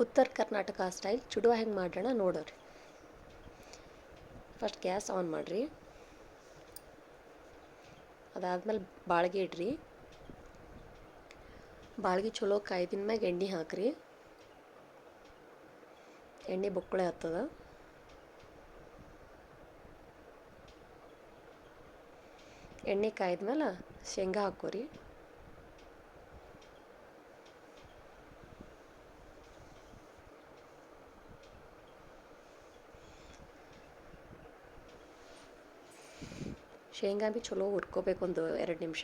ಉತ್ತರ ಕರ್ನಾಟಕ ಸ್ಟೈಲ್ ಚುಡುವ ಹೆಂಗೆ ಮಾಡೋಣ ನೋಡೋರಿ. ಫಸ್ಟ್ ಗ್ಯಾಸ್ ಆನ್ ಮಾಡಿರಿ. ಅದಾದ್ಮೇಲೆ ಬಾಳ್ಗೆ ಇಡ್ರಿ. ಬಾಳ್ಗೆ ಚಲೋ ಕಾಯ್ದಿನ ಮ್ಯಾಗ ಎಣ್ಣೆ ಹಾಕ್ರಿ. ಎಣ್ಣೆ ಬೊಕ್ಕಳೆ ಹತ್ತದ. ಎಣ್ಣೆ ಕಾಯ್ದ್ಮೇಲೆ ಶೇಂಗಾ ಹಾಕೋರಿ. ಶೇಂಗಾ ಭೀ ಚಲೋ ಹುರ್ಕೋಬೇಕು ಒಂದು 2 ನಿಮಿಷ.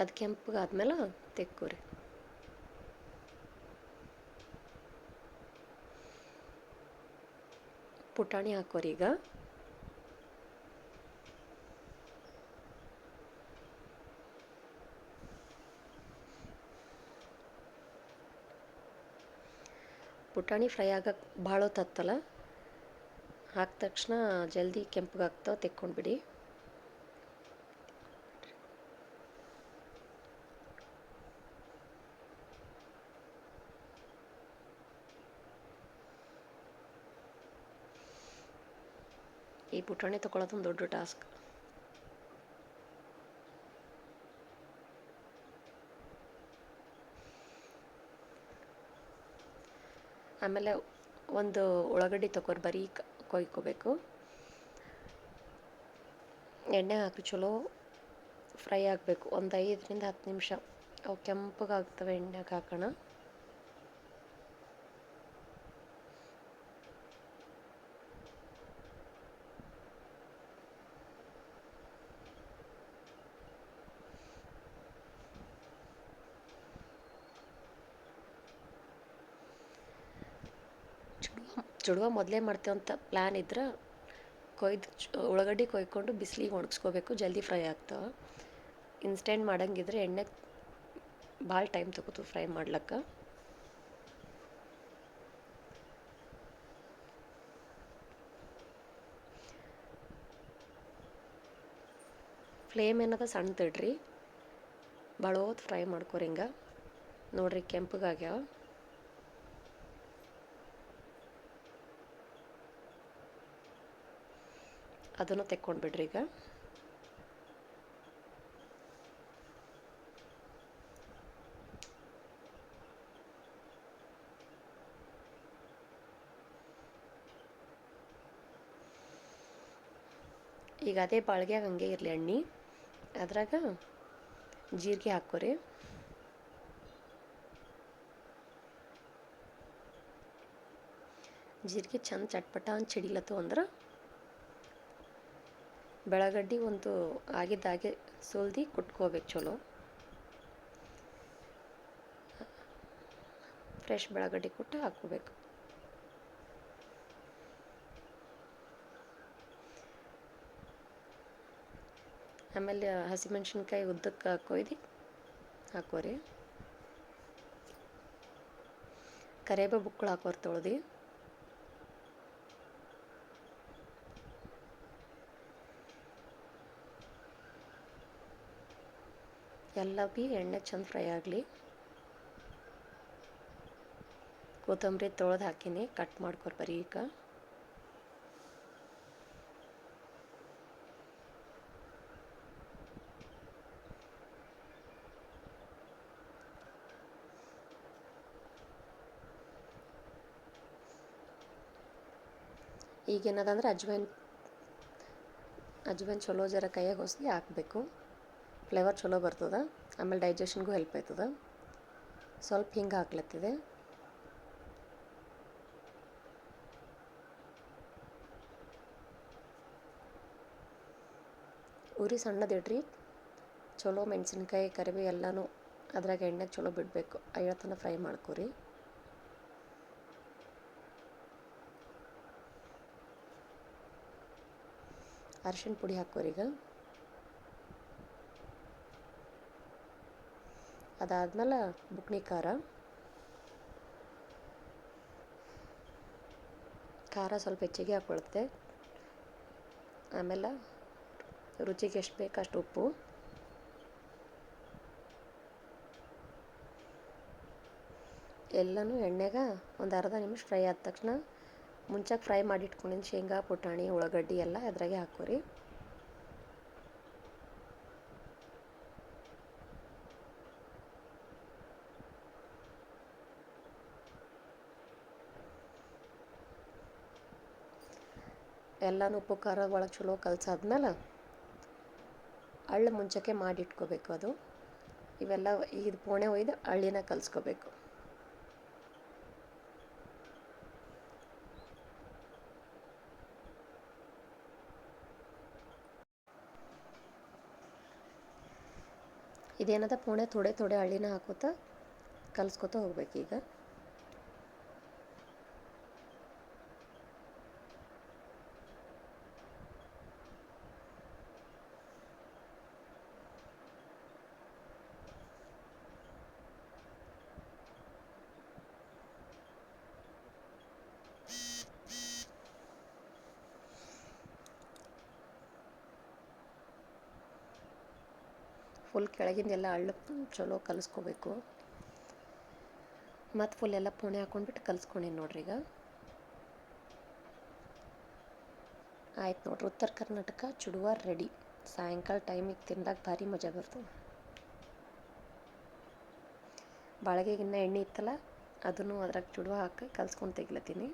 ಅದು ಕೆಂಪಗಾದ್ಮೇಲೆ ತೆಕ್ಕೋರಿ. ಪುಟಾಣಿ ಹಾಕೋರಿ ಈಗ. ಪುಟಾಣಿ ಫ್ರೈ ಆಗಕ್ಕೆ ಭಾಳ ಹೊತ್ತು ಹತ್ತಲ್ಲ. ಹಾಕಿದ ತಕ್ಷಣ ಜಲ್ದಿ ಕೆಂಪಗಾಗ್ತಾವೆ, ತೆಕ್ಕೊಂಡ್ಬಿಡಿ. ಈ ಪುಟಾಣಿ ತೊಗೊಳೋದೊಂದು ದೊಡ್ಡ ಟಾಸ್ಕ್. ಆಮೇಲೆ ಒಂದು ಉಳ್ಳಾಗಡ್ಡಿ ತೊಗೊರಿ, ಬರೀ ಕೊಯ್ಕೋಬೇಕು. ಎಣ್ಣೆ ಹಾಕಿ ಚಲೋ ಫ್ರೈ ಆಗಬೇಕು. ಒಂದು 5ರಿಂದ 10 ನಿಮಿಷ ಅವು ಕೆಂಪಗಾಗ್ತವೆ ಎಣ್ಣೆಗೆ ಹಾಕೋಣ. ಚುಡುವ ಮೊದಲೇ ಮಾಡ್ತೇವಂತ ಪ್ಲ್ಯಾನ್ ಇದ್ರೆ ಉಳ್ಳಾಗಡ್ಡಿ ಕೊಯ್ಕೊಂಡು ಬಿಸಿಲಿಗೆ ಒಣಗಿಸ್ಕೋಬೇಕು, ಜಲ್ದಿ ಫ್ರೈ ಆಗ್ತಾವೆ. ಇನ್ಸ್ಟೆಂಟ್ ಮಾಡಂಗಿದ್ರೆ ಎಣ್ಣೆ ಭಾಳ ಟೈಮ್ ತಗೋತು ಫ್ರೈ ಮಾಡ್ಲಿಕ್ಕೆ. ಫ್ಲೇಮ್ ಏನದ ಸಣ್ಣದಿಡ್ರಿ. ಭಾಳ ಹೊತ್ತು ಫ್ರೈ ಮಾಡ್ಕೊರಿ. ಹಿಂಗೆ ನೋಡ್ರಿ ಕೆಂಪಗಾಗ್ಯಾವ. ಅದನ್ನು ತೆಕ್ಕೊಂಡ್ಬಿಡ್ರಿ ಈಗ. ಈಗ ಅದೇ ಬಾಳ್ಗ್ಯಾಗ ಹಂಗೆ ಇರಲಿ ಎಣ್ಣೆ. ಅದ್ರಾಗ ಜೀರಿಗೆ ಹಾಕೋರಿ. ಜೀರಿಗೆ ಚಂದ ಚಟ್ಪಟ ಅಂತ ಸಿಡಿಲತ್ತು ಅಂದ್ರೆ ಬೆಳಗಡ್ಡಿ ಒಂದು ಆಗಿದ್ದಾಗೆ ಸುಲ್ದು ಕುಟ್ಕೋಬೇಕು ಚಲೋ. ಫ್ರೆಶ್ ಬೆಳಗಡ್ಡಿ ಕುಟ್ಟು ಹಾಕ್ಕೋಬೇಕು. ಆಮೇಲೆ ಹಸಿಮೆಣ್ಸಿನ್ಕಾಯಿ ಉದ್ದಕ್ಕೆ ಕೊಯ್ದು ಹಾಕೋರಿ. ಕರಿಬೇವು ಬುಕ್ಕಳು ಹಾಕೋರಿ ತೊಳ್ದು. ಎಲ್ಲ ಭೀ ಎಣ್ಣೆ ಚಂದ ಫ್ರೈ ಆಗಲಿ. ಕೊತ್ತಂಬರಿ ತೊಳೆದು ಹಾಕಿನಿ, ಕಟ್ ಮಾಡ್ಕೊರಿ ಬರೀಕ. ಈಗೇನದಂದ್ರೆ ಅಜ್ವೈನ್ ಚಲೋ ಜರ ಕೈಯಾಗ ಹೊಸ್ಗಿ ಹಾಕಬೇಕು. ಫ್ಲೇವರ್ ಚಲೋ ಬರ್ತದೆ. ಆಮೇಲೆ ಡೈಜೆಷನ್ಗೂ ಹೆಲ್ಪ್ ಆಯ್ತದೆ. ಸ್ವಲ್ಪ ಹಿಂಗೆ ಹಾಕ್ಲತ್ತಿದೆ. ಉರಿ ಸಣ್ಣದಿಡ್ರಿ. ಚಲೋ ಮೆಣಸಿನ್ಕಾಯಿ ಕರಿಬೇವು ಎಲ್ಲನೂ ಅದ್ರಾಗ ಎಣ್ಣೆಗೆ ಚಲೋ ಬಿಡಬೇಕು. ಐವತ್ತನ ಫ್ರೈ ಮಾಡ್ಕೊರಿ. ಅರಿಶಿಣ ಪುಡಿ ಹಾಕೋರಿ ಈಗ. ಅದಾದ್ಮೇಲೆ ಬುಕ್ನಿ ಖಾರ ಸ್ವಲ್ಪ ಹೆಚ್ಚಿಗೆ ಹಾಕ್ಕೊಳುತ್ತೆ. ಆಮೇಲೆ ರುಚಿಗೆ ಎಷ್ಟು ಬೇಕು ಅಷ್ಟು ಉಪ್ಪು. ಎಲ್ಲನೂ ಎಣ್ಣೆಗೆ ಒಂದು ಅರ್ಧ ನಿಮಿಷ ಫ್ರೈ ಆದ ತಕ್ಷಣ ಮುಂಚೆಗೆ ಫ್ರೈ ಮಾಡಿ ಇಟ್ಕೊಂಡಿದ್ದು ಶೇಂಗಾ ಪುಟಾಣಿ ಉಳ್ಳಾಗಡ್ಡಿ ಎಲ್ಲ ಅದ್ರಾಗೆ ಹಾಕೋರಿ. ಎಲ್ಲನೂ ಉಪ್ಪು ಖಾರ ಒಳಗೆ ಚಲೋ ಕಲಸಾದ್ಮೇಲೆ ಅಳ್ಳು ಮುಂಚಕ್ಕೆ ಮಾಡಿ ಇಟ್ಕೋಬೇಕು. ಅದು ಇವೆಲ್ಲ ಇದು ಪೋಣೆ ಒಯ್ದು ಅಳ್ಳಿನ ಕಲಿಸ್ಕೋಬೇಕು. ಇದೇನದ ಪೋಣೆ ಥೋಡೆ ಥೋಡೆ ಹಳ್ಳಿನ ಹಾಕೋತ ಕಲಿಸ್ಕೊತ ಹೋಗ್ಬೇಕು. ಈಗ ಫುಲ್ ಕೆಳಗಿಂದೆಲ್ಲ ಹಳ್ಳು ಚಲೋ ಕಲಿಸ್ಕೋಬೇಕು. ಮತ್ತು ಫುಲ್ ಎಲ್ಲ ಪೋಣೆ ಹಾಕ್ಕೊಂಡ್ಬಿಟ್ಟು ಕಲಿಸ್ಕೊಂಡಿನಿ ನೋಡ್ರಿ. ಈಗ ಆಯ್ತು ನೋಡ್ರಿ, ಉತ್ತರ ಕರ್ನಾಟಕ ಚುಡುವ ರೆಡಿ. ಸಾಯಂಕಾಲ ಟೈಮಿಗೆ ತಿಂದಾಗ ಭಾರಿ ಮಜಾ ಬರ್ತದೆ. ಬಾಳಿಗೆಗಿನ್ನ ಎಣ್ಣೆ ಇತ್ತಲ್ಲ ಅದನ್ನು ಅದ್ರಾಗ ಚುಡುವ ಹಾಕಿ ಕಲ್ಸ್ಕೊಂಡು ತೆಗಿಲತ್ತೀನಿ.